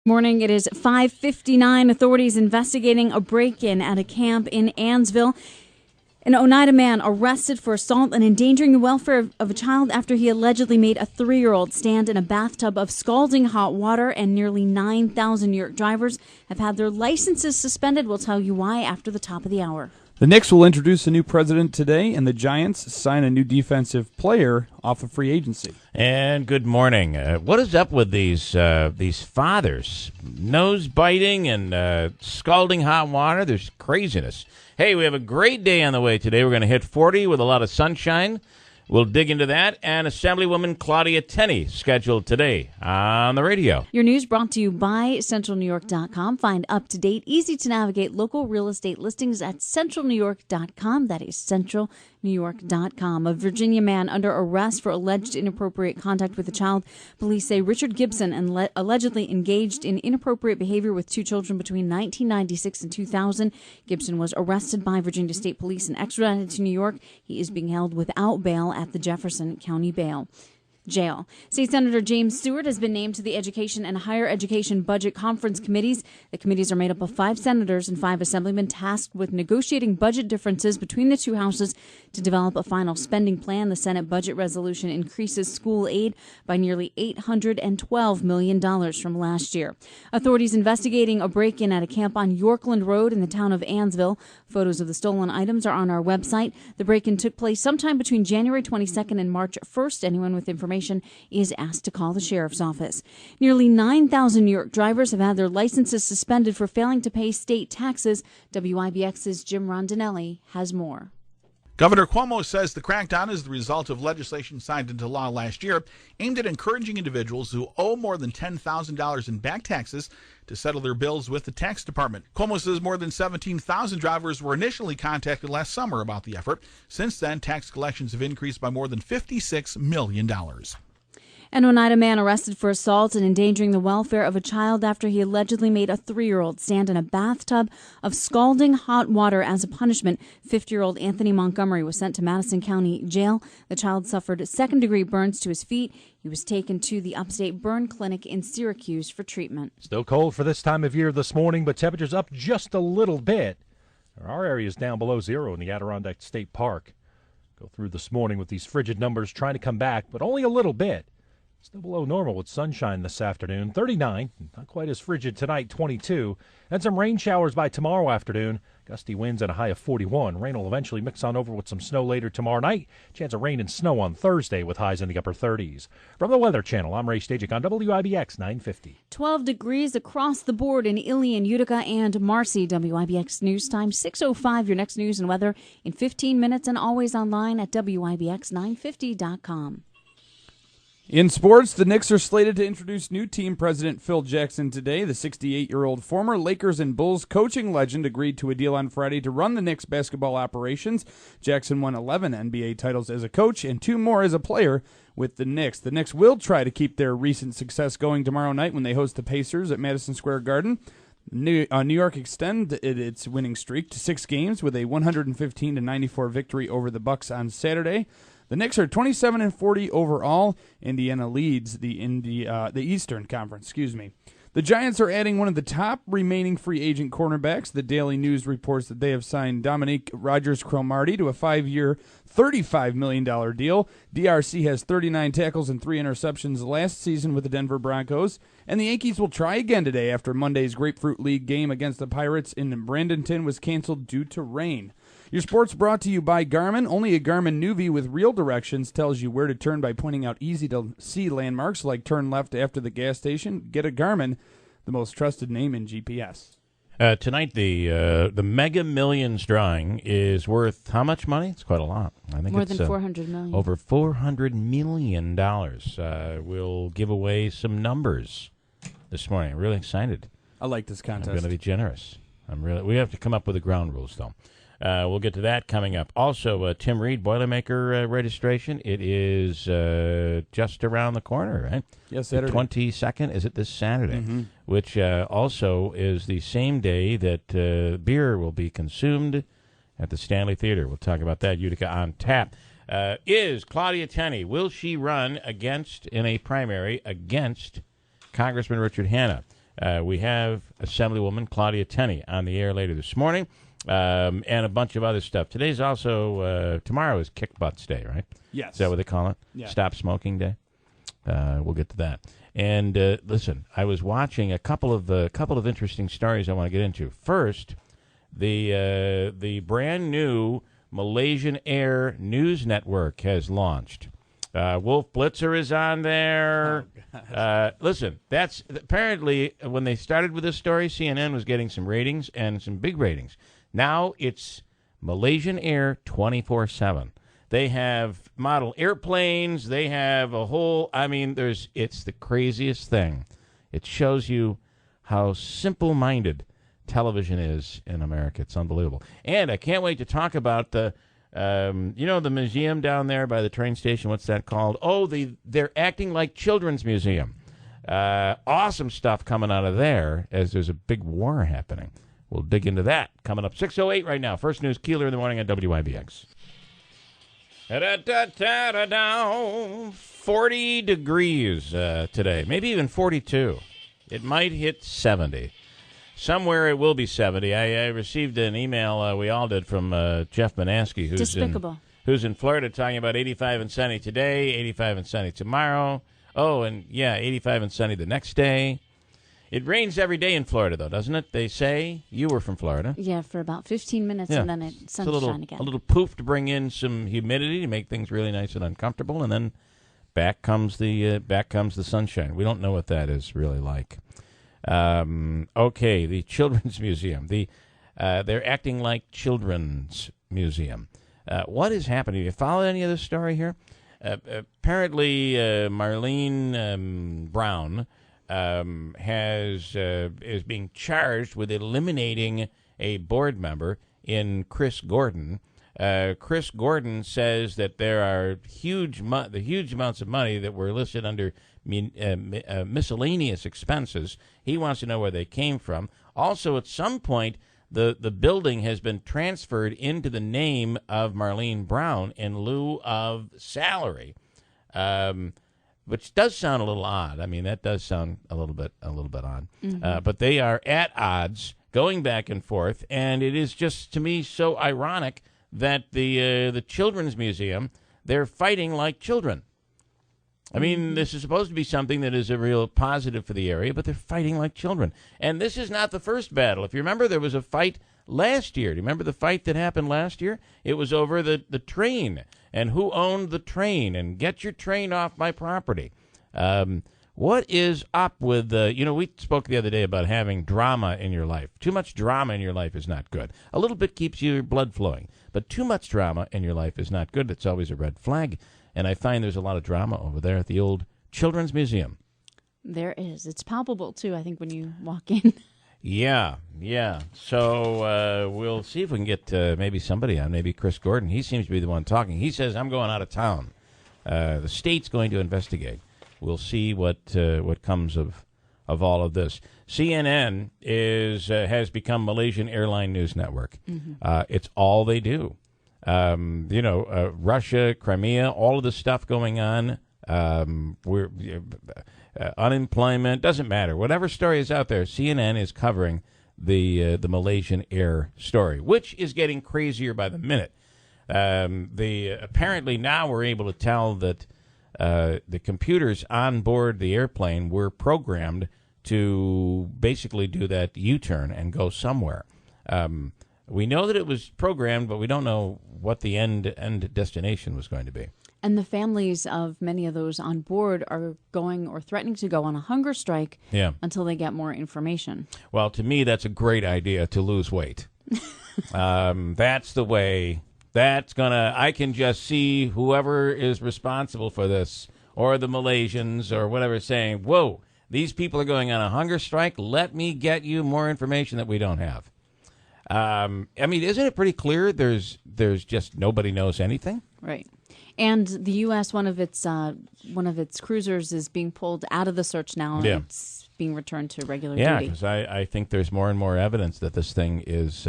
Morning, it is 5:59. Authorities investigating a break-in at a camp in Ansville. An Oneida man arrested for assault and endangering the welfare of a child after he allegedly made a 3-year-old stand in a bathtub of scalding hot water, and nearly 9,000 New York drivers have had their licenses suspended. We'll tell you why after the top of the hour. The Knicks will introduce a new president today, and the Giants sign a new defensive player off of free agency. And good morning. What is up with these fathers? Nose biting and scalding hot water? There's craziness. Hey, we have a great day on the way today. We're going to hit 40 with a lot of sunshine. We'll dig into that. And Assemblywoman Claudia Tenney scheduled today on the radio. Your news brought to you by CentralNewYork.com. Find up-to-date, easy-to-navigate local real estate listings at CentralNewYork.com. That is CentralNewYork.com. A Virginia man under arrest for alleged inappropriate contact with a child. Police say Richard Gibson allegedly engaged in inappropriate behavior with 2 children between 1996 and 2000. Gibson was arrested by Virginia State Police and extradited to New York. He is being held without bail at the Jefferson County Jail. State Senator James Stewart has been named to the Education and Higher Education Budget Conference Committees. The committees are made up of 5 senators and 5 assemblymen tasked with negotiating budget differences between the 2 houses to develop a final spending plan. The Senate budget resolution increases school aid by nearly $812 million from last year. Authorities investigating a break-in at a camp on Yorkland Road in the town of Ansville. Photos of the stolen items are on our website. The break-in took place sometime between January 22nd and March 1st. Anyone with information is asked to call the sheriff's office. Nearly 9,000 New York drivers have had their licenses suspended for failing to pay state taxes. WIBX's Jim Rondinelli has more. Governor Cuomo says the crackdown is the result of legislation signed into law last year aimed at encouraging individuals who owe more than $10,000 in back taxes to settle their bills with the tax department. Cuomo says more than 17,000 drivers were initially contacted last summer about the effort. Since then, tax collections have increased by more than $56 million. An Oneida man arrested for assault and endangering the welfare of a child after he allegedly made a 3-year-old stand in a bathtub of scalding hot water as a punishment. 50-year-old Anthony Montgomery was sent to Madison County Jail. The child suffered second-degree burns to his feet. He was taken to the Upstate Burn Clinic in Syracuse for treatment. Still cold for this time of year this morning, but temperatures up just a little bit. Our area is down below zero in the Adirondack State Park. Go through this morning with these frigid numbers trying to come back, but only a little bit. Still below normal with sunshine this afternoon, 39. Not quite as frigid tonight, 22. And some rain showers by tomorrow afternoon. Gusty winds at a high of 41. Rain will eventually mix on over with some snow later tomorrow night. Chance of rain and snow on Thursday with highs in the upper 30s. From the Weather Channel, I'm Ray Stajic on WIBX 950. 12 degrees across the board in Ilion, Utica, and Marcy. WIBX News Time 6:05. Your next news and weather in 15 minutes and always online at WIBX950.com. In sports, the Knicks are slated to introduce new team president Phil Jackson today. The 68-year-old former Lakers and Bulls coaching legend agreed to a deal on Friday to run the Knicks basketball operations. Jackson won 11 NBA titles as a coach and 2 more as a player with the Knicks. The Knicks will try to keep their recent success going tomorrow night when they host the Pacers at Madison Square Garden. New York extended its winning streak to 6 games with a 115-94 victory over the Bucks on Saturday. The Knicks are 27-40 overall. Indiana leads the Eastern Conference. The Giants are adding one of the top remaining free agent cornerbacks. The Daily News reports that they have signed Dominique Rodgers-Cromartie to a 5-year, $35 million deal. DRC has 39 tackles and 3 interceptions last season with the Denver Broncos. And the Yankees will try again today after Monday's Grapefruit League game against the Pirates in Bradenton was canceled due to rain. Your sports brought to you by Garmin. Only a Garmin Nuvi with real directions tells you where to turn by pointing out easy-to-see landmarks like turn left after the gas station. Get a Garmin, the most trusted name in GPS. Tonight, the Mega Millions drawing is worth how much money? It's quite a lot. I think more it's than $400 million. Over $400 million. We'll give away some numbers this morning. I'm really excited. I like this contest. I'm going to be generous. We have to come up with the ground rules, though. We'll get to that coming up. Also, Tim Reed, Boilermaker registration. It is just around the corner, right? Yes, Saturday. The 22nd. Is it this Saturday? Mm-hmm. Which also is the same day that beer will be consumed at the Stanley Theater. We'll talk about that. Utica on Tap. Is Claudia Tenney, will she run in a primary against Congressman Richard Hanna? We have Assemblywoman Claudia Tenney on the air later this morning, and a bunch of other stuff. Today's also, tomorrow is Kick Butts Day, right? Yes. Is that what they call it? Yeah. Stop Smoking Day? We'll get to that. And listen, I was watching a couple of interesting stories I want to get into. First, the brand new Malaysian Air News Network has launched. Wolf Blitzer is on there. Listen, that's apparently when they started with this story, CNN was getting some ratings and some big ratings. Now it's Malaysian Air 24/7. They have model airplanes. They have a whole. I mean, it's the craziest thing. It shows you how simple-minded television is in America. It's unbelievable. And I can't wait to talk about the museum down there by the train station. What's that called? Oh, they're acting like children's museum. Awesome stuff coming out of there as there's a big war happening. We'll dig into that coming up. 6:08 right now. First News Keeler in the morning on WIBX. 40 degrees today, maybe even 42. It might hit 70. Somewhere it will be 70. I received an email, we all did, from Jeff Manaski, who's in Florida, talking about 85 and sunny today, 85 and sunny tomorrow. Oh, and 85 and sunny the next day. It rains every day in Florida, though, doesn't it? They say. You were from Florida. Yeah, for about 15 minutes, and then it's sunshine again. A little poof to bring in some humidity to make things really nice and uncomfortable, and then back comes the sunshine. We don't know what that is really like. Okay, the Children's Museum. They're acting like Children's Museum. What is happening? Do you follow any of this story here? Apparently, Marlene Brown is being charged with eliminating a board member in Chris Gordon. Chris Gordon says that there are huge amounts of money that were listed under miscellaneous expenses. He wants to know where they came from. Also, at some point, the building has been transferred into the name of Marlene Brown in lieu of salary. Which does sound a little odd. I mean, that does sound a little bit odd. Mm-hmm. But they are at odds, going back and forth, and it is just, to me, so ironic that the Children's Museum, they're fighting like children. I mean, this is supposed to be something that is a real positive for the area, but they're fighting like children. And this is not the first battle. If you remember, there was a fight last year. Do you remember the fight that happened last year? It was over the train and who owned the train, and get your train off my property. What is up with we spoke the other day about having drama in your life. Too much drama in your life is not good. A little bit keeps your blood flowing, but too much drama in your life is not good. It's always a red flag. And I find there's a lot of drama over there at the old Children's Museum. There is. It's palpable, too, I think, when you walk in. Yeah. So we'll see if we can get maybe somebody on, maybe Chris Gordon. He seems to be the one talking. He says, I'm going out of town. The state's going to investigate. We'll see what comes of all of this. CNN has become Malaysian Airline News Network. Mm-hmm. It's all they do. Russia, Crimea, all of the stuff going on. Unemployment, doesn't matter. Whatever story is out there, CNN is covering the Malaysian Air story, which is getting crazier by the minute. Apparently now we're able to tell that the computers on board the airplane were programmed to basically do that U-turn and go somewhere. We know that it was programmed, but we don't know what the end destination was going to be. And the families of many of those on board are going or threatening to go on a hunger strike until they get more information. Well, to me, that's a great idea, to lose weight. That's the way. I can just see whoever is responsible for this, or the Malaysians or whatever, saying, whoa, these people are going on a hunger strike. Let me get you more information that we don't have. I mean, isn't it pretty clear there's just nobody knows anything? Right. And the U.S., one of its cruisers is being pulled out of the search now. Yeah. It's being returned to regular Yeah, duty. because I think there's more and more evidence that this thing is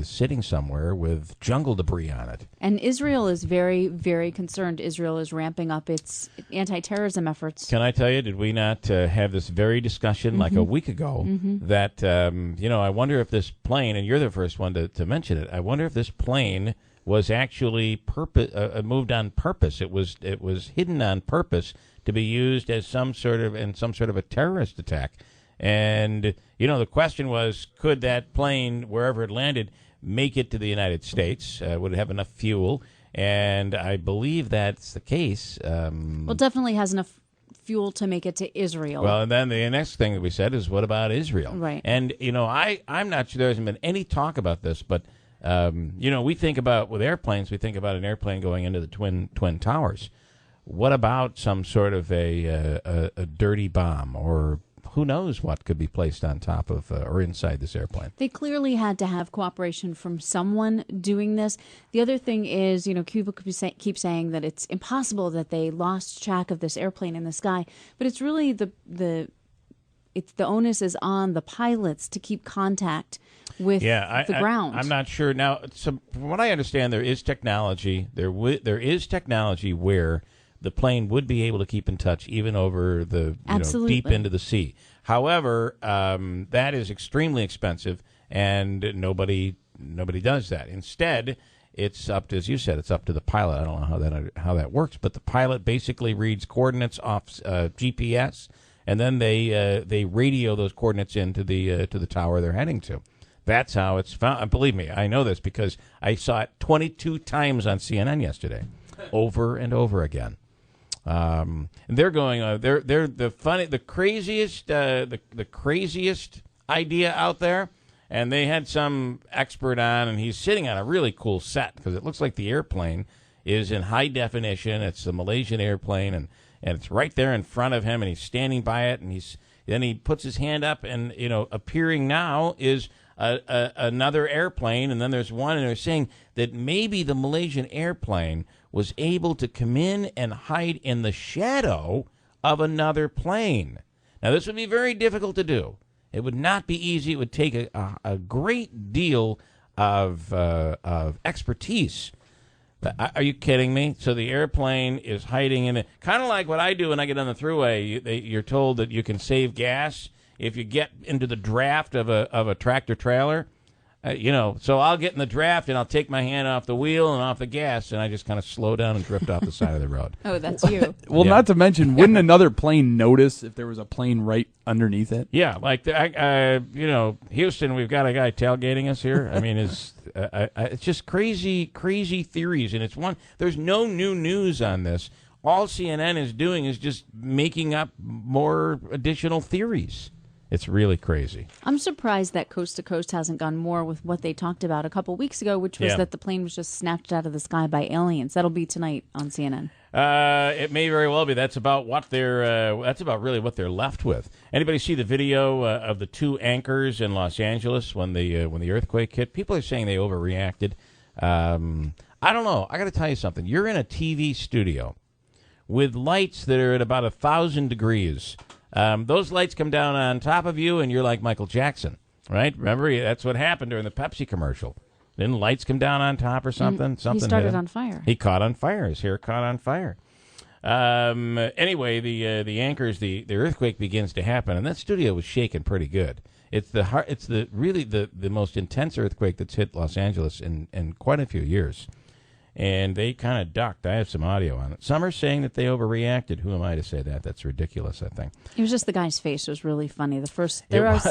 sitting somewhere with jungle debris on it. And Israel is very, very concerned. Israel is ramping up its anti-terrorism efforts. Can I tell you, did we not have this very discussion like a week ago that, I wonder if this plane, and you're the first one to mention it, I wonder if this plane was actually moved on purpose. It was hidden on purpose to be used as some sort of a terrorist attack. And, the question was, could that plane, wherever it landed, make it to the United States? Would it have enough fuel? And I believe that's the case. Well, definitely has enough fuel to make it to Israel. Well, and then the next thing that we said is, what about Israel? Right. And, I'm not sure there hasn't been any talk about this, but, we think about, with airplanes, we think about an airplane going into the Twin Towers. What about some sort of a dirty bomb, or who knows what could be placed on top of or inside this airplane? They clearly had to have cooperation from someone doing this. The other thing is, Cuba keeps saying that it's impossible that they lost track of this airplane in the sky, but it's really the onus is on the pilots to keep contact with the ground. I'm not sure now. From what I understand, there is technology. There is technology where the plane would be able to keep in touch even over the deep into the sea. However, that is extremely expensive, and nobody does that. Instead, it's up to, as you said, it's up to the pilot. I don't know how that works, but the pilot basically reads coordinates off GPS, and then they radio those coordinates into the tower they're heading to. That's how it's found. Believe me, I know this because I saw it 22 times on CNN yesterday, over and over again. And they're going. They're the craziest idea out there. And they had some expert on, and he's sitting on a really cool set because it looks like the airplane is in high definition. It's a Malaysian airplane, and it's right there in front of him, and he's standing by it, and then he puts his hand up, and appearing now is another airplane, and then there's one, and they're saying that maybe the Malaysian airplane was able to come in and hide in the shadow of another plane. Now, this would be very difficult to do. It would not be easy. It would take a great deal of expertise. Are you kidding me? So the airplane is hiding in it. Kind of like what I do when I get on the thruway. You're told that you can save gas if you get into the draft of a tractor trailer. So I'll get in the draft and I'll take my hand off the wheel and off the gas, and I just kind of slow down and drift off the side of the road. Oh, that's you. Well, Yeah. not to mention, wouldn't another plane notice if there was a plane right underneath it? Yeah, like Houston, we've got a guy tailgating us here. I mean, it's just crazy theories, and there's no new news on this. All CNN is doing is just making up more additional theories. It's really crazy. I'm surprised that Coast to Coast hasn't gone more with what they talked about a couple weeks ago, which was Yeah. that the plane was just snatched out of the sky by aliens. That'll be tonight on CNN. It may very well be. That's about what that's about really what they're left with. Anybody see the video of the two anchors in Los Angeles when the earthquake hit? People are saying they overreacted. I don't know. I got to tell you something. You're in a TV studio with lights that are at about 1,000 degrees. Those lights come down on top of you, and you're like Michael Jackson, right? Remember, that's what happened during the Pepsi commercial. Didn't lights come down on top or something? Something He started hit him. on fire. He caught on fire. His hair caught on fire. Anyway, the anchors, the earthquake begins to happen, and that studio was shaking pretty good. It's really the most intense earthquake that's hit Los Angeles in quite a few years. And they kind of ducked. I have some audio on it. Some are saying that they overreacted. Who am I to say that? That's ridiculous, I think. It was just the guy's face was really funny. There was.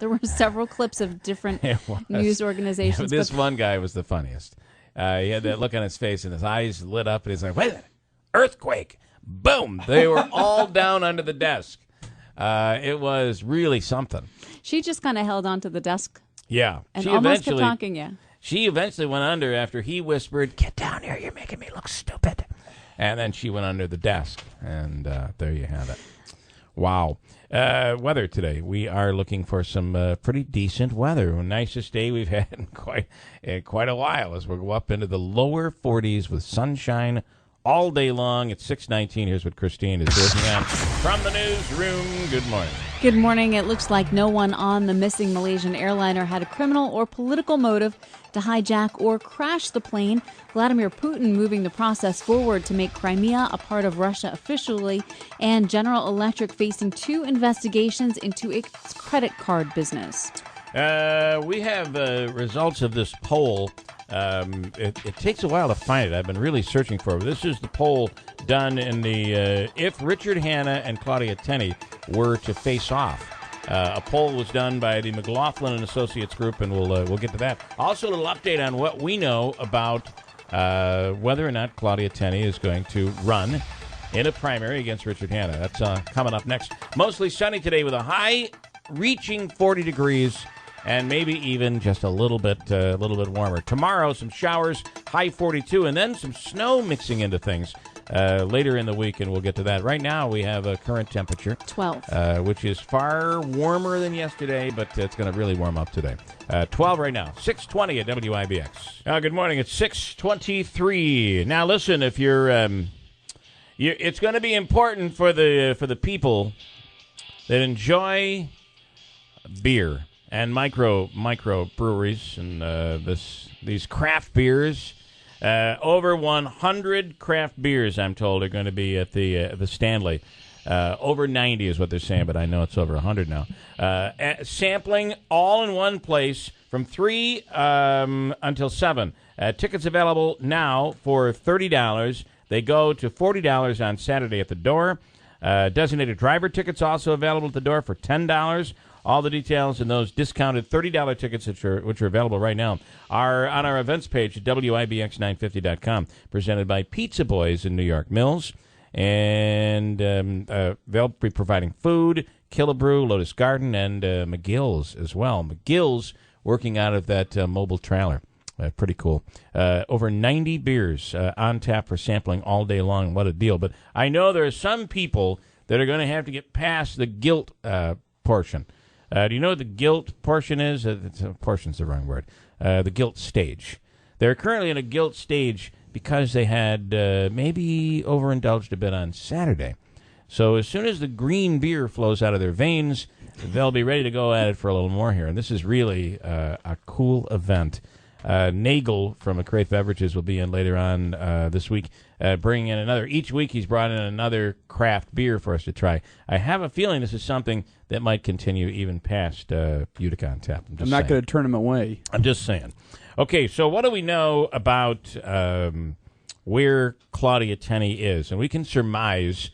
were several clips of different It was. news organizations. This but one guy was the funniest. He had that look on his face, and his eyes lit up, and he's like, wait a minute, earthquake. Boom. They were all down under the desk. It was really something. she just kind of held onto the desk Yeah. and almost kept talking. Yeah. She eventually went under after he whispered, "Get down here, you're making me look stupid." And then she went under the desk, and there you have it. Wow. Weather today. We are looking for some pretty decent weather. The nicest day we've had in quite a while as we'll go up into the lower 40s with sunshine all day long. It's 6:19. Here's what Christine is working on from the newsroom. Good morning. Good morning. It looks like no one on the missing Malaysian airliner had a criminal or political motive to hijack or crash the plane. Vladimir Putin moving the process forward to make Crimea a part of Russia officially, and General Electric facing 2 investigations into its credit card business. We have results of this poll. It takes a while to find it. I've been really searching for it. This is the poll done in the if Richard Hanna and Claudia Tenney were to face off. A poll was done by the McLaughlin and Associates Group, and we'll get to that. Also, a little update on what we know about whether or not Claudia Tenney is going to run in a primary against Richard Hanna. That's coming up next. Mostly sunny today with a high reaching 40 degrees. And maybe even just a little bit warmer. Tomorrow, some showers, high 42, and then some snow mixing into things later in the week, and we'll get to that. Right now, we have a current temperature 12, which is far warmer than yesterday, but it's going to really warm up today. 12 right now, 6:20 at WIBX. Good morning. It's 6:23. Now, listen, if you're it's going to be important for the people that enjoy beer and micro breweries and these craft beers. Over 100 craft beers, I'm told, are going to be at the Stanley. Over 90 is what they're saying, but I know it's over 100 now. Sampling all in one place from 3 until 7. Tickets available now for $30. They go to $40 on Saturday at the door. Designated driver tickets also available at the door for $10. All the details and those discounted $30 tickets, which are available right now, are on our events page at WIBX950.com, presented by Pizza Boys in New York Mills. And they'll be providing food, Killebrew, Lotus Garden, and McGill's as well. McGill's working out of that mobile trailer. Pretty cool. Over 90 beers on tap for sampling all day long. What a deal. But I know there are some people that are going to have to get past the guilt portion. Do you know what the guilt portion is? Portion's the wrong word. The guilt stage. They're currently in a guilt stage because they had maybe overindulged a bit on Saturday. So as soon as the green beer flows out of their veins, they'll be ready to go at it for a little more here. And this is really a cool event. Nagel from Crate Beverages will be in later on this week, bringing in another. Each week he's brought in another craft beer for us to try. I have a feeling this is something that might continue even past Utica on Tap. I'm not going to turn him away. I'm just saying. Okay, so what do we know about where Claudia Tenney is? And we can surmise,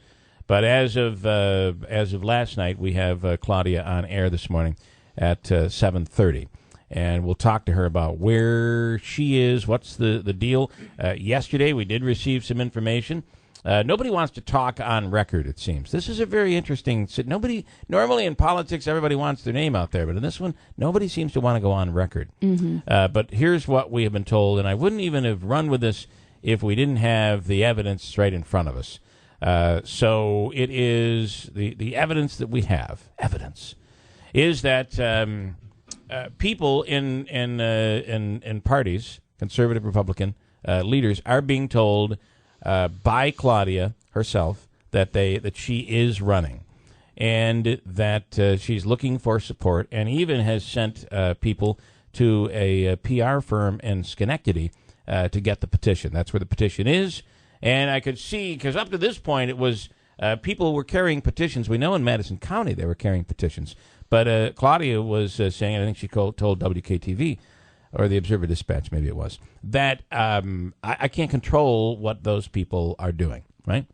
but as of last night, we have Claudia on air this morning at 7:30. And we'll talk to her about where she is, what's the deal. Yesterday, we did receive some information. Nobody wants to talk on record, it seems. This is a very interesting... Normally in politics, everybody wants their name out there, but in this one, nobody seems to want to go on record. Mm-hmm. But here's what we have been told, and I wouldn't even have run with this if we didn't have the evidence right in front of us. So it is the evidence that we have. Evidence is that... people in parties, conservative, Republican leaders, are being told by Claudia herself that she is running, and that she's looking for support, and even has sent people to a PR firm in Schenectady to get the petition. That's where the petition is, and I could see, because up to this point it was people were carrying petitions. We know in Madison County they were carrying petitions. But Claudia was saying, I think she told WKTV, or the Observer Dispatch, maybe it was, that I can't control what those people are doing, right?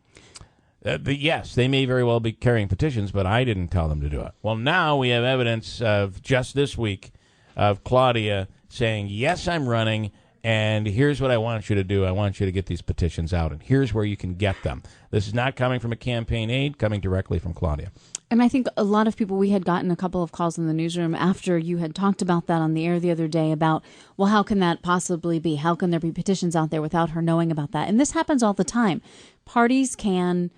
Yes, they may very well be carrying petitions, but I didn't tell them to do it. Well, now we have evidence of just this week of Claudia saying, yes, I'm running, and here's what I want you to do. I want you to get these petitions out, and here's where you can get them. This is not coming from a campaign aide, coming directly from Claudia. And I think a lot of people, we had gotten a couple of calls in the newsroom after you had talked about that on the air the other day about, well, how can that possibly be? How can there be petitions out there without her knowing about that? And this happens all the time. Parties can,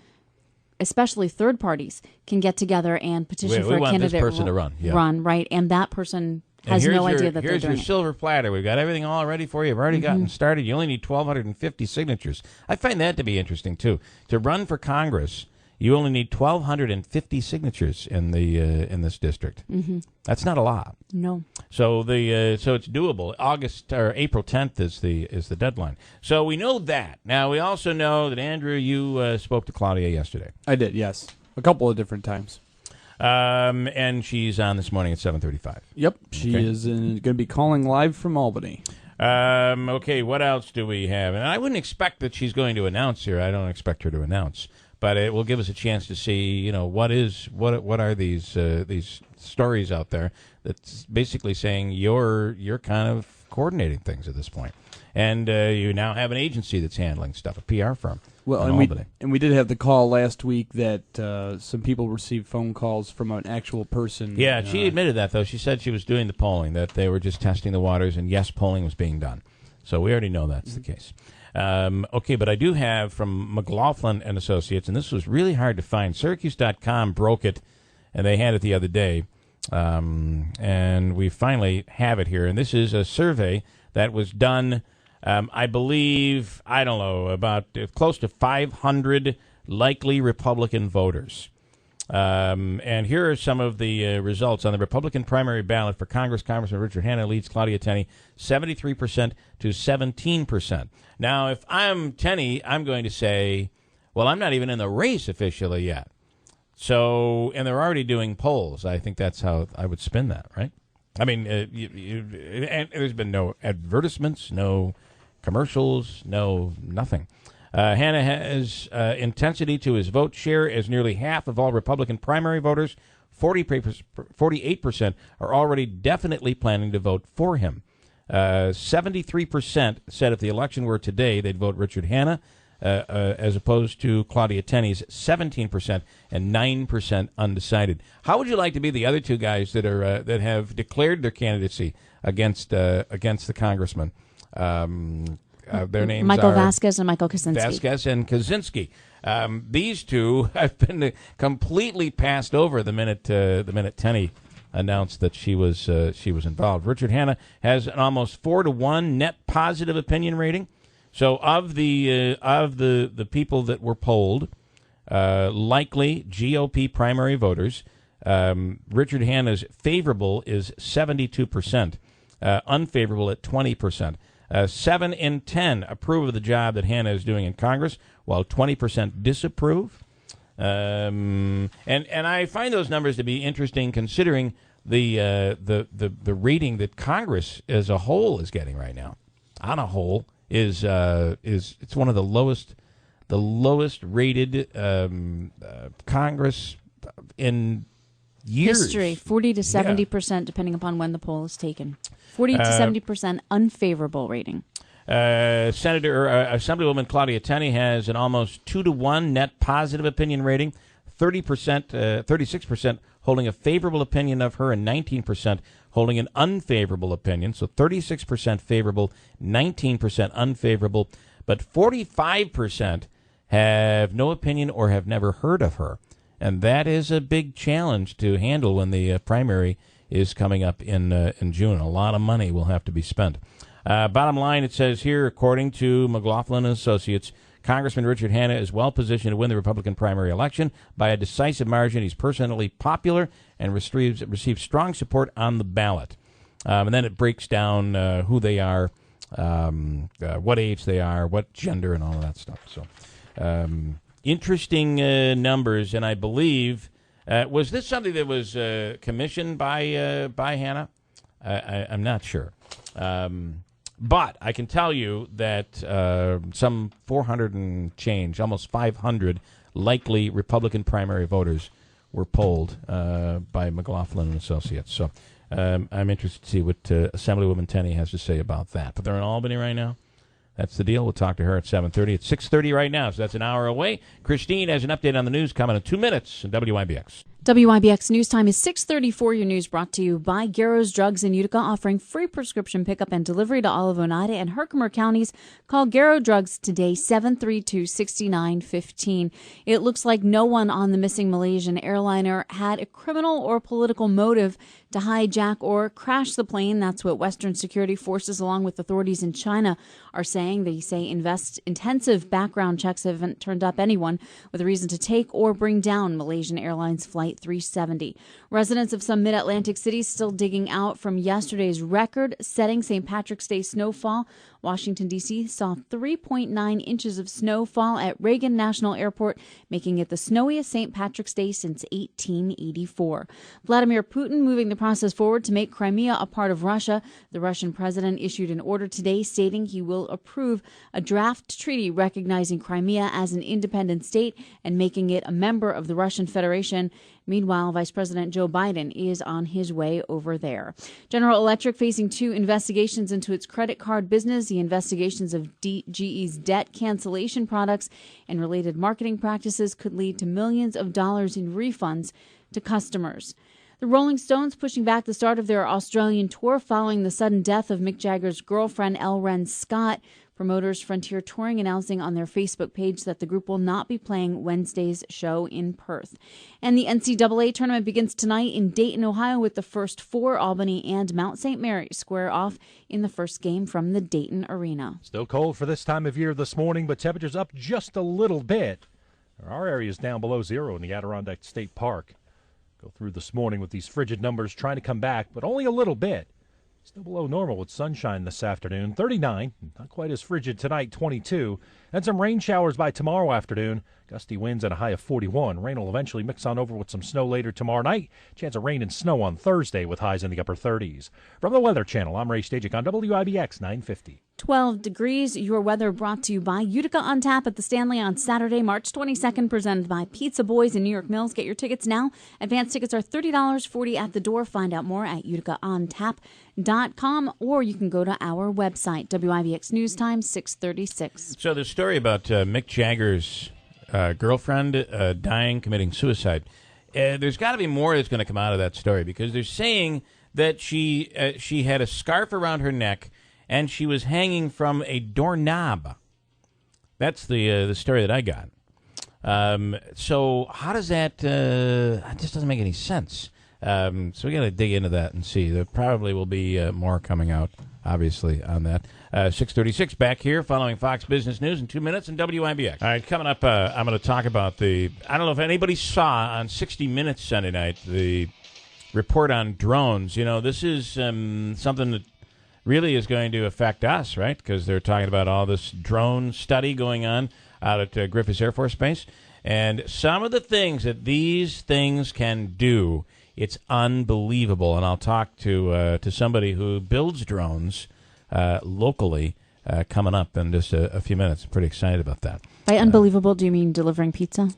especially third parties, can get together and petition for a candidate this person to run. Yeah. Run, right? And that person has And no idea that they're here's doing your it. silver platter. We've got everything all ready for you. You've already gotten started. You only need 1,250 signatures. I find that to be interesting, too. To run for Congress, you only need 1,250 signatures in this district. That's not a lot. No. So so it's doable. April 10th is the deadline. So we know that. Now we also know that Andrew, you spoke to Claudia yesterday. I did, yes. A couple of different times. And she's on this morning at 7:35. Yep, she is going to be calling live from Albany. Okay, what else do we have? And I wouldn't expect that she's going to announce here. I don't expect her to announce, but it will give us a chance to see, what are these stories out there that's basically saying you're kind of coordinating things at this point, and you now have an agency that's handling stuff, a PR firm. Well, and we did have the call last week that some people received phone calls from an actual person. Yeah, she admitted that, though. She said she was doing the polling, that they were just testing the waters, and yes, polling was being done. So we already know that's the case. Okay, but I do have from McLaughlin and Associates, and this was really hard to find. Syracuse.com broke it, and they had it the other day. And we finally have it here. And this is a survey that was done, I believe, about close to 500 likely Republican voters. And here are some of the results. On the Republican primary ballot for Congress, Congressman Richard Hanna leads Claudia Tenney 73% to 17%. Now, if I'm Tenney, I'm going to say, well, I'm not even in the race officially yet. So, and they're already doing polls. I think that's how I would spin that, right? I mean, and there's been no advertisements, no commercials, nothing. Hanna has intensity to his vote share as nearly half of all Republican primary voters. 48% are already definitely planning to vote for him. 73% said if the election were today, they'd vote Richard Hanna, as opposed to Claudia Tenney's 17% and 9% undecided. How would you like to be the other two guys that are that have declared their candidacy against the congressman? Their names Michael are Vasquez and Michael Kaczynski. Vasquez and Kaczynski. These two have been completely passed over the minute Tenney announced that she was involved. Richard Hanna has an almost 4-to-1 net positive opinion rating. So of the people that were polled, likely GOP primary voters, Richard Hanna's favorable is 72%, unfavorable at 20%. 7 in 10 approve of the job that Hanna is doing in Congress, while 20% disapprove. And I find those numbers to be interesting, considering the rating that Congress as a whole is getting right now. On a whole, is it's one of the lowest rated Congress in years. History, 40 to 70%, depending upon when the poll is taken. 40 to 70% unfavorable rating. Assemblywoman Claudia Tenney has an almost 2-to-1 net positive opinion rating. 36% holding a favorable opinion of her, and 19% holding an unfavorable opinion. So 36% favorable, 19% unfavorable, but 45% have no opinion or have never heard of her. And that is a big challenge to handle when the primary is coming up in June. A lot of money will have to be spent. Bottom line, it says here, according to McLaughlin and Associates, Congressman Richard Hanna is well positioned to win the Republican primary election by a decisive margin. He's personally popular and receives strong support on the ballot. And then it breaks down who they are, what age they are, what gender, and all of that stuff. So interesting numbers, and I believe, was this something that was commissioned by Hanna? I'm not sure. But I can tell you that some 400 and change, almost 500 likely Republican primary voters were polled by McLaughlin and Associates. So I'm interested to see what Assemblywoman Tenney has to say about that. But they're in Albany right now. That's the deal. We'll talk to her at 7:30. It's 6:30 right now, so that's an hour away. Christine has an update on the news coming in 2 minutes on WIBX. WIBX News Time is 6:34. Your news brought to you by Garrow's Drugs in Utica, offering free prescription pickup and delivery to all of Oneida and Herkimer counties. Call Garrow Drugs today, 732-6915. It looks like no one on the missing Malaysian airliner had a criminal or political motive to hijack or crash the plane. That's what Western security forces, along with authorities in China, are saying. They say intensive background checks haven't turned up anyone with a reason to take or bring down Malaysian Airlines Flight 370. Residents of some mid-Atlantic cities still digging out from yesterday's record-setting St. Patrick's Day snowfall. Washington, D.C. saw 3.9 inches of snowfall at Reagan National Airport, making it the snowiest St. Patrick's Day since 1884. Vladimir Putin moving the process forward to make Crimea a part of Russia. The Russian president issued an order today stating he will approve a draft treaty recognizing Crimea as an independent state and making it a member of the Russian Federation. Meanwhile, Vice President Joe Biden is on his way over there. General Electric facing 2 investigations into its credit card business. The investigations of GE's debt cancellation products and related marketing practices could lead to millions of dollars in refunds to customers. The Rolling Stones pushing back the start of their Australian tour following the sudden death of Mick Jagger's girlfriend, L. Ren Scott. Promoters Frontier Touring announcing on their Facebook page that the group will not be playing Wednesday's show in Perth. And the NCAA tournament begins tonight in Dayton, Ohio, with the first 4. Albany and Mount St. Mary square off in the first game from the Dayton Arena. Still cold for this time of year this morning, but temperatures up just a little bit. Our area is down below zero in the Adirondack State Park. Go through this morning with these frigid numbers trying to come back, but only a little bit. Still below normal with sunshine this afternoon, 39. Not quite as frigid tonight, 22. And some rain showers by tomorrow afternoon. Gusty winds at a high of 41. Rain will eventually mix on over with some snow later tomorrow night. Chance of rain and snow on Thursday with highs in the upper 30s. From the Weather Channel, I'm Ray Stajic on WIBX 950. 12 degrees. Your weather brought to you by Utica on Tap at the Stanley on Saturday, March 22nd, presented by Pizza Boys in New York Mills. Get your tickets now. Advance tickets are $30, $40 at the door. Find out more at uticaontap.com, or you can go to our website, WIBX News Time, 636. So the story about Mick Jagger's girlfriend dying, committing suicide, there's got to be more that's going to come out of that story, because they're saying that she had a scarf around her neck and she was hanging from a doorknob. That's the story that I got. So how does that? It just doesn't make any sense. So we got to dig into that and see. There probably will be more coming out, obviously, on that. 6:36 back here, following Fox Business News in 2 minutes and WIBX. All right, coming up, I'm going to talk about I don't know if anybody saw on 60 Minutes Sunday night the report on drones. You know, this is something that really is going to affect us, right? Because they're talking about all this drone study going on out at Griffiths Air Force Base. And some of the things that these things can do, it's unbelievable. And I'll talk to somebody who builds drones locally coming up in just a few minutes. I'm pretty excited about that. By unbelievable, do you mean delivering pizza?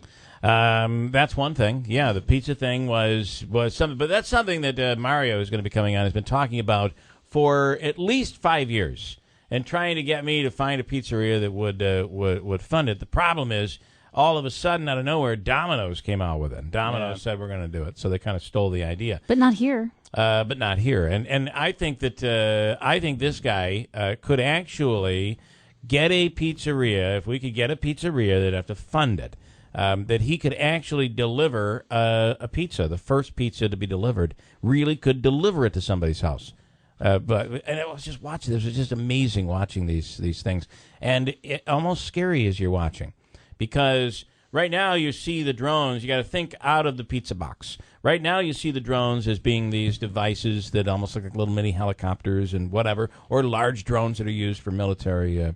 That's one thing. Yeah, the pizza thing was something. But that's something that Mario is going to be coming on, has been talking about for at least 5 years, and trying to get me to find a pizzeria that would fund it. The problem is, all of a sudden, out of nowhere, Domino's came out with it. And Domino's said we're going to do it, so they kind of stole the idea. But not here. But not here. And I think that this guy could actually get a pizzeria. If we could get a pizzeria, they'd have to fund it. That he could actually deliver a pizza. The first pizza to be delivered really could deliver it to somebody's house. And I was just watching. This was just amazing watching these things, and almost scary as you're watching, because right now you see the drones. You got to think out of the pizza box. Right now you see the drones as being these devices that almost look like little mini helicopters and whatever, or large drones that are used for military,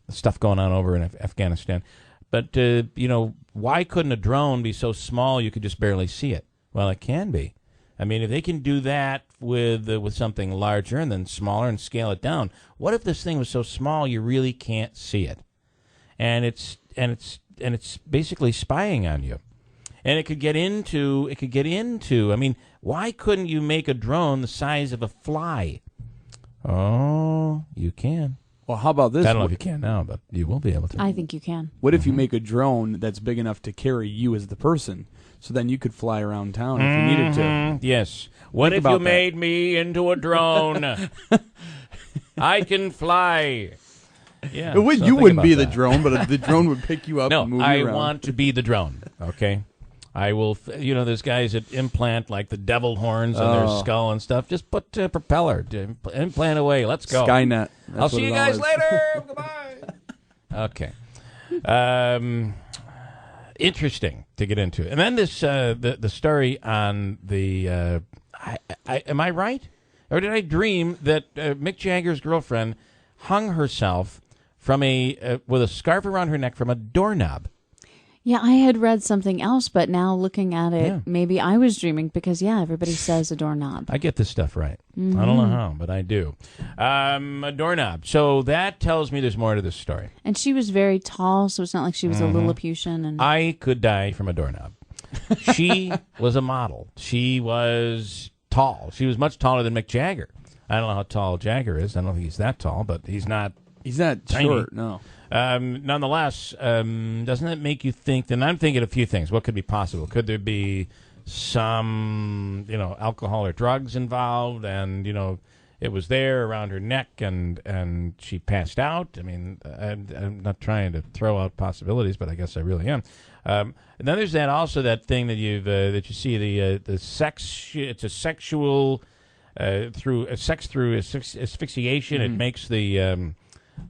stuff going on over in Afghanistan. But why couldn't a drone be so small you could just barely see it? Well, it can be. I mean, if they can do that with something larger and then smaller and scale it down, what if this thing was so small you really can't see it? And it's basically spying on you. And it could get into. I mean, why couldn't you make a drone the size of a fly? Oh, you can. Well, how about this? I don't know if you can now, but you will be able to. I think you can. What if you make a drone that's big enough to carry you as the person? So then you could fly around town if you needed to. Yes. What if you made me into a drone? I can fly. Yeah. You wouldn't be the drone, but the drone would pick you up and move you around. No, I want to be the drone, okay? I will, there's guys that implant like the devil horns on their skull and stuff. Just put propeller, implant away. Let's go. Skynet. I'll see you guys later. Goodbye. Okay. Interesting to get into. And then this the story on the am I right? Or did I dream that Mick Jagger's girlfriend hung herself from with a scarf around her neck from a doorknob? Yeah, I had read something else, but now looking at it, maybe I was dreaming because, everybody says a doorknob. I get this stuff right. I don't know how, but I do. A doorknob. So that tells me there's more to this story. And she was very tall, so it's not like she was a Lilliputian. And I could die from a doorknob. She was a model. She was tall. She was much taller than Mick Jagger. I don't know how tall Jagger is. I don't think he's that tall, but he's not tiny. Short, no. Nonetheless, doesn't that make you think? Then I'm thinking a few things. What could be possible? Could there be some, alcohol or drugs involved, and it was there around her neck, and she passed out? I mean, I'm not trying to throw out possibilities, but I guess I really am. And then there's that thing that you see the sex. It's a sexual through asphyxiation. It makes the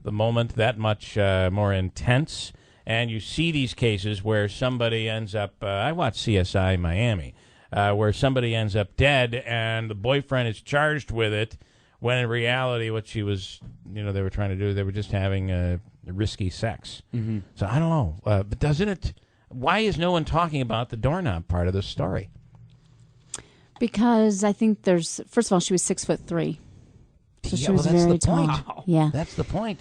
moment that much more intense. And you see these cases where somebody ends up, I watched CSI Miami, where somebody ends up dead and the boyfriend is charged with it, when in reality what she was, they were trying to do, they were just having risky sex. Mm-hmm. So I don't know, but why is no one talking about the doorknob part of this story? Because I think first of all, she was 6'3". So she was that's very the tall. point. Yeah, that's the point.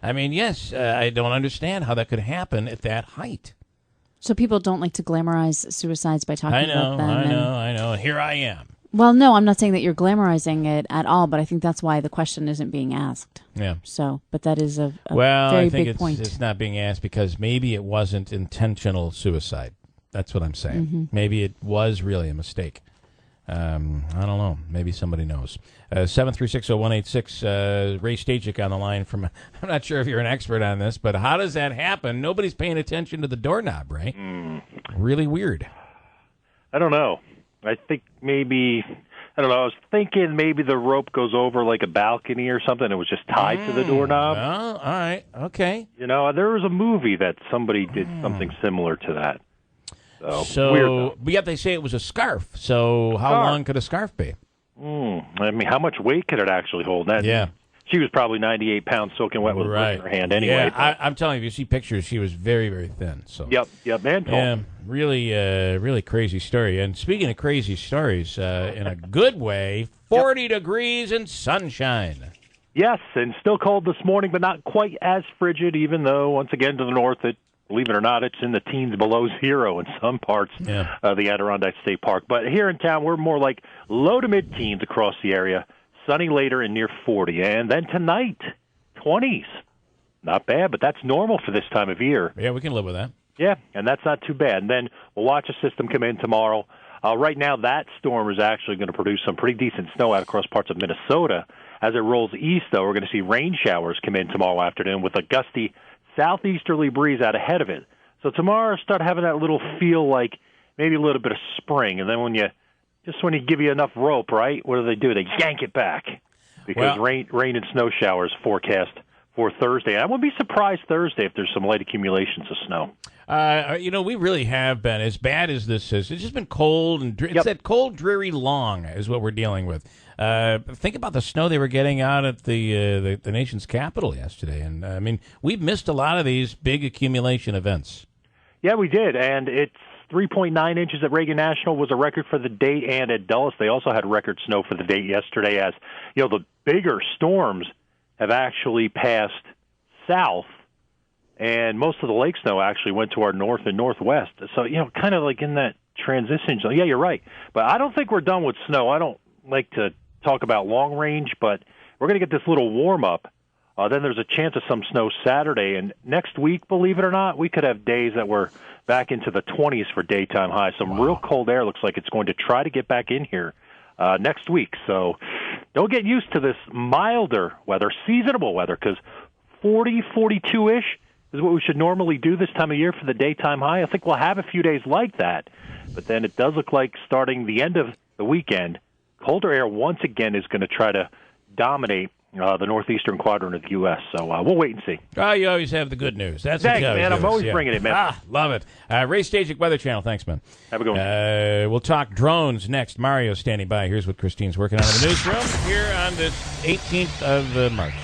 I mean, yes, I don't understand how that could happen at that height. So people don't like to glamorize suicides by talking about them. I know. Here I am. Well, no, I'm not saying that you're glamorizing it at all, but I think that's why the question isn't being asked. Yeah. So, but that is a very big point. It's not being asked because maybe it wasn't intentional suicide. That's what I'm saying. Mm-hmm. Maybe it was really a mistake. I don't know. Maybe somebody knows. 7360186. Ray Stachik on the line from. I'm not sure if you're an expert on this, but how does that happen? Nobody's paying attention to the doorknob, Ray. Really weird. I don't know. I think maybe. I don't know. I was thinking maybe the rope goes over like a balcony or something. It was just tied to the doorknob. Oh, all right. Okay. There was a movie that somebody did something similar to that. So weird, but yet they say it was a scarf. So how long could a scarf be? I mean, how much weight could it actually hold? She was probably 98 pounds soaking wet with a in her hand anyway. Yeah, I'm telling you, if you see pictures, she was very, very thin. So Yep, and tall. Yeah, really crazy story. And speaking of crazy stories, in a good way, 40 degrees and sunshine. Yes, and still cold this morning, but not quite as frigid, even though, once again, to the north, believe it or not, it's in the teens below zero in some parts of the Adirondack State Park. But here in town, we're more like low to mid-teens across the area, sunny later and near 40. And then tonight, 20s. Not bad, but that's normal for this time of year. Yeah, we can live with that. Yeah, and that's not too bad. And then we'll watch a system come in tomorrow. Right now, that storm is actually going to produce some pretty decent snow out across parts of Minnesota. As it rolls east, though, we're going to see rain showers come in tomorrow afternoon with a gusty southeasterly breeze out ahead of it. So tomorrow, start having that little feel like maybe a little bit of spring. And then when you give you enough rope, right, what do? They yank it back because rain and snow showers forecast for Thursday. I wouldn't be surprised Thursday if there's some light accumulations of snow. We really have been, as bad as this is, it's just been cold, and it's that cold, dreary long is what we're dealing with. Think about the snow they were getting out at the nation's capital yesterday. And, I mean, we've missed a lot of these big accumulation events. Yeah, we did, and it's 3.9 inches at Reagan National was a record for the date, and at Dulles they also had record snow for the date yesterday, as the bigger storms have actually passed south, and most of the lake snow actually went to our north and northwest. So, kind of like in that transition zone. Yeah, you're right. But I don't think we're done with snow. I don't like to talk about long range, but we're going to get this little warm-up. Then there's a chance of some snow Saturday. And next week, believe it or not, we could have days that were back into the 20s for daytime highs. Some real cold air looks like it's going to try to get back in here next week. So don't get used to this milder weather, seasonable weather, because 40, 42-ish is what we should normally do this time of year for the daytime high. I think we'll have a few days like that. But then it does look like starting the end of the weekend, colder air once again is going to try to dominate the northeastern quadrant of the U.S. So we'll wait and see. Oh, you always have the good news. That's Thanks, what you man. always I'm always do. bringing it, man. Love it. Ray Stasic, Weather Channel. Thanks, man. Have a good one. We'll talk drones next. Mario standing by. Here's what Christine's working on in the newsroom here on this 18th of March.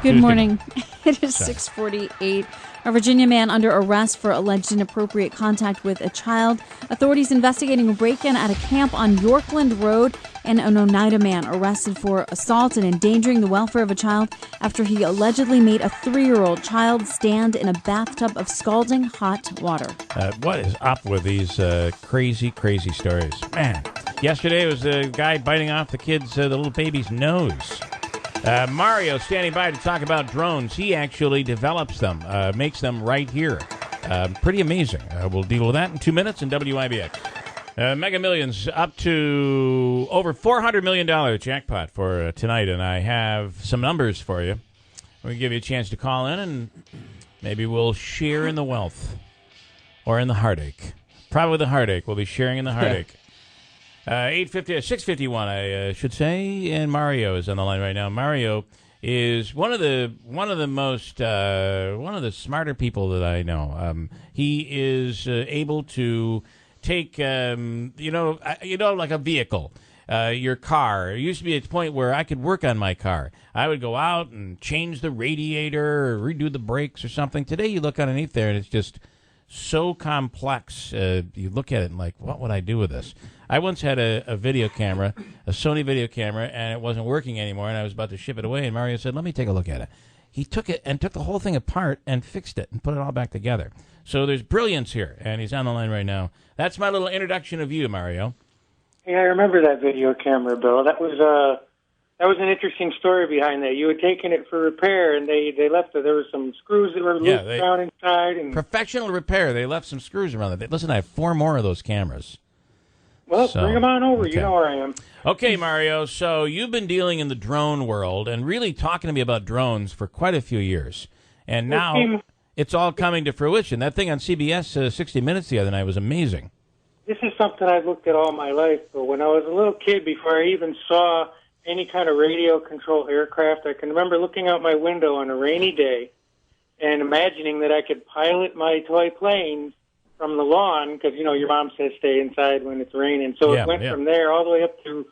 Good Tuesday morning. It is 6:48. A Virginia man under arrest for alleged inappropriate contact with a child. Authorities investigating a break-in at a camp on Yorkland Road, and an Oneida man arrested for assault and endangering the welfare of a child after he allegedly made a 3-year-old child stand in a bathtub of scalding hot water. What is up with these crazy, crazy stories? Man, yesterday was the guy biting off the kid's, the little baby's nose. Mario standing by to talk about drones. He actually develops them, makes them right here. Pretty amazing. We'll deal with that in 2 minutes in WIBX. Mega Millions up to over $400 million jackpot for tonight, and I have some numbers for you. We'll give you a chance to call in, and maybe we'll share in the wealth or in the heartache. Probably the heartache. We'll be sharing in the heartache. 6:51, I should say, and Mario is on the line right now. Mario is one of the smarter people that I know. He is able to take like a vehicle. Your car. It used to be at the point where I could work on my car. I would go out and change the radiator or redo the brakes or something. Today you look underneath there and it's just so complex. You look at it and like, what would I do with this? I once had a video camera, a Sony video camera, and it wasn't working anymore, and I was about to ship it away, and Mario said, let me take a look at it. He took it and took the whole thing apart and fixed it and put it all back together. So there's brilliance here, and he's on the line right now. That's my little introduction of you, Mario. Yeah, I remember that video camera, Bill. That was an interesting story behind that. You had taken it for repair, and they left it. There were some screws that were loose down inside. And professional repair. They left some screws around it. Listen, I have 4 more of those cameras. Well, bring them on over. Okay. You know where I am. Okay, Mario. So you've been dealing in the drone world and really talking to me about drones for quite a few years. And now it's all coming to fruition. That thing on CBS 60 Minutes the other night was amazing. This is something I've looked at all my life. But when I was a little kid, before I even saw any kind of radio-controlled aircraft, I can remember looking out my window on a rainy day and imagining that I could pilot my toy planes from the lawn, because, you know, your mom says stay inside when it's raining. So it went from there all the way up through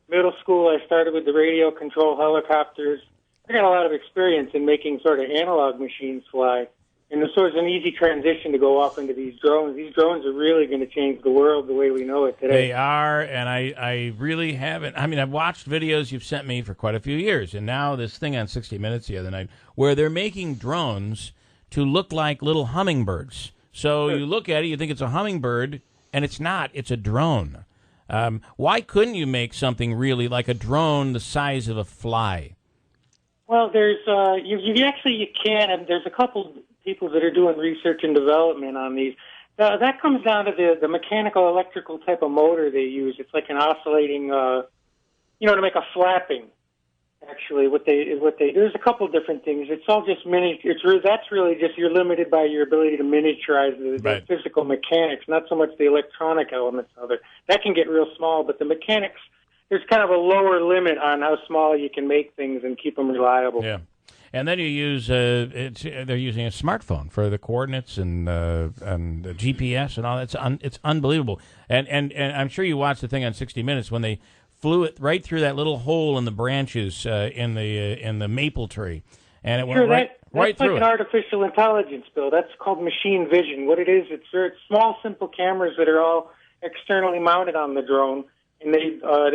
middle school. I started with the radio-controlled helicopters. I got a lot of experience in making sort of analog machines fly. And so it's an easy transition to go off into these drones. These drones are really going to change the world the way we know it today. They are, and I really haven't. I mean, I've watched videos you've sent me for quite a few years, and now this thing on 60 Minutes the other night where they're making drones to look like little hummingbirds. So you look at it, you think it's a hummingbird, and it's not. It's a drone. Why couldn't you make something really like a drone the size of a fly? Well, there's you can, and there's a couple people that are doing research and development on these. That comes down to the mechanical electrical type of motor they use. It's like an oscillating, to make a flapping. Actually, what they there's a couple of different things. It's all just that's really just you're limited by your ability to miniaturize the physical mechanics, not so much the electronic elements of it. That can get real small, but the mechanics, there's kind of a lower limit on how small you can make things and keep them reliable. Yeah. And then you use they're using a smartphone for the coordinates and the GPS and all that. It's unbelievable. And I'm sure you watched the thing on 60 Minutes when they flew it right through that little hole in the branches in the maple tree, and it went right through it. That's like an artificial intelligence, Bill. That's called machine vision. What it is, it's small, simple cameras that are all externally mounted on the drone. And they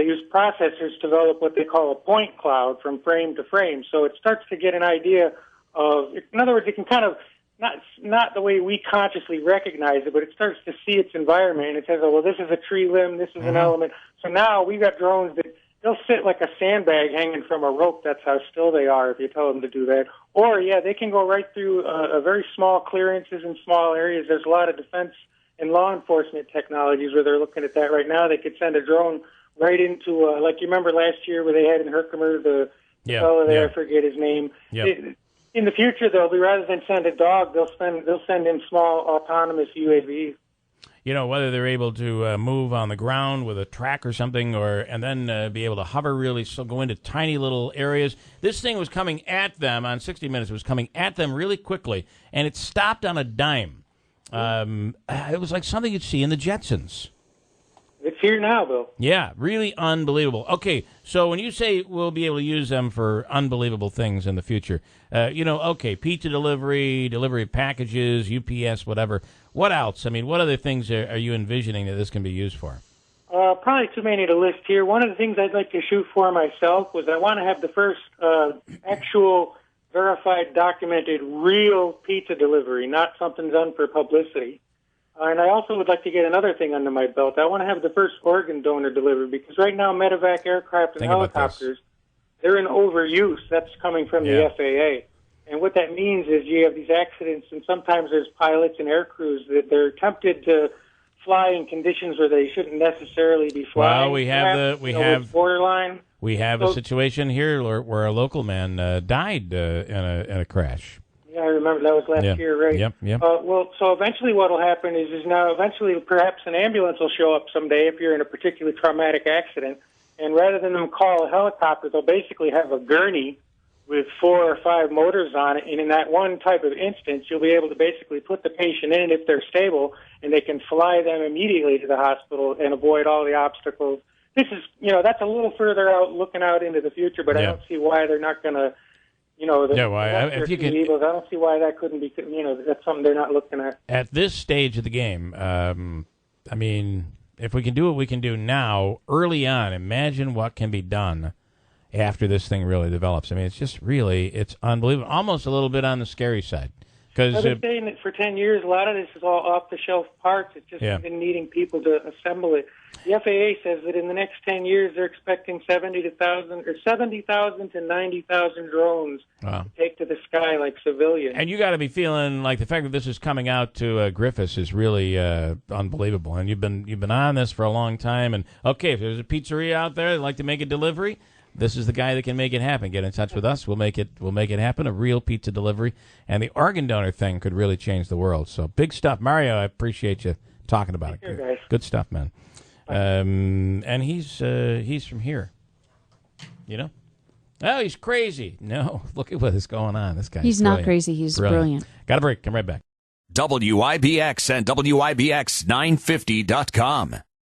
use processors to develop what they call a point cloud from frame to frame. So it starts to get an idea of, in other words, it can kind of, not the way we consciously recognize it, but it starts to see its environment, and it says, oh, well, this is a tree limb, this is an element. So now we've got drones that they'll sit like a sandbag hanging from a rope. That's how still they are if you tell them to do that. Or, they can go right through very small clearances in small areas. There's a lot of defense and law enforcement technologies where they're looking at that right now. They could send a drone right into, like you remember last year where they had in Herkimer the fellow there, I forget his name. Yep. In the future, though, rather than send a dog, they'll send in small autonomous UAVs. whether they're able to move on the ground with a track or something, and then be able to hover really, so go into tiny little areas. This thing was coming at them on 60 Minutes. It was coming at them really quickly, and it stopped on a dime. It was like something you'd see in the Jetsons. It's here now, Bill. Yeah, really unbelievable. Okay, so when you say we'll be able to use them for unbelievable things in the future, pizza delivery of packages, UPS, whatever. What else? I mean, what other things are you envisioning that this can be used for? Probably too many to list here. One of the things I'd like to shoot for myself was I want to have the first actual verified, documented, real pizza delivery, not something done for publicity. And I also would like to get another thing under my belt. I want to have the first organ donor delivery, because right now medevac aircraft and helicopters, they're in overuse. That's coming from the FAA. And what that means is you have these accidents, and sometimes there's pilots and air crews that they're tempted to fly in conditions where they shouldn't necessarily be flying. Well, we have borderline. We have a situation here where a local man died in a crash. Yeah, I remember that was last year, right? Yep. So eventually what will happen is now eventually perhaps an ambulance will show up someday if you're in a particularly traumatic accident, and rather than them call a helicopter, they'll basically have a gurney with 4 or 5 motors on it, and in that one type of instance, you'll be able to basically put the patient in if they're stable, and they can fly them immediately to the hospital and avoid all the obstacles. This is, that's a little further out, looking out into the future, but I don't see why they're not going to, if you can, I don't see why that couldn't be, that's something they're not looking at. At this stage of the game, I mean, if we can do what we can do now, early on, imagine what can be done after this thing really develops. I mean, it's unbelievable, almost a little bit on the scary side. I've been saying that for 10 years, a lot of this is all off-the-shelf parts. It's just been needing people to assemble it. The FAA says that in the next 10 years, they're expecting 70,000 to 90,000 drones to take to the sky like civilians. And you got to be feeling like the fact that this is coming out to Griffiths is really unbelievable. And you've been on this for a long time. And okay, if there's a pizzeria out there that'd like to make a delivery, this is the guy that can make it happen. Get in touch with us. We'll make it happen. A real pizza delivery, and the organ donor thing could really change the world. So big stuff, Mario. I appreciate you talking about it. Guys. Good stuff, man. And he's from here. Oh, he's crazy. No, look at what is going on. This guy. He's not crazy. He's brilliant. Got a break. Come right back. WIBX and WIBX950.com.